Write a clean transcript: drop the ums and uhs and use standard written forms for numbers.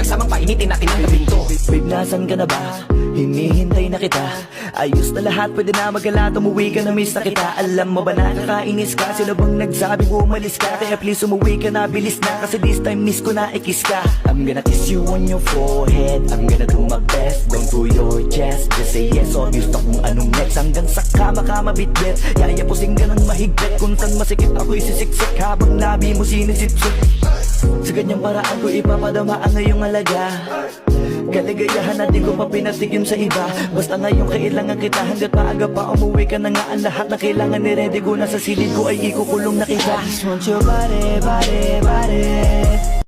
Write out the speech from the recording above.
magsamang painitin natin ang gabing to. Babe, nasan ka na ba? Hinihintay na kita. Ayos na lahat, pwede na magala. Umuwi ka na, miss na kita. Alam mo ba nakakainis ka? Sino bang nagsabing umalis ka? Kaya please umuwi ka na, bilis na. Kasi this time miss ko na ikis ka. I'm gonna kiss you on your forehead. I'm gonna do my best, down to your chest. Just say yes, obvious na kung anong next. Hanggang sa kama ka mabitbit. Yayapusing ka ng mahigpit. Kung saan masikip ako'y sisiksik. Habang labi mo sinisipsip. Sa ganyang paraan ko ipapadama ang iyong alaga. Kaligayahan na di ko pa pinatikim sa iba. Basta ngayon kailangan kita. Hanggat maaga pa umuwi ka na nga. Ang lahat na kailangan ni-ready ko na sa silid ko ay ikukulong na kita. I just want your body, body, body.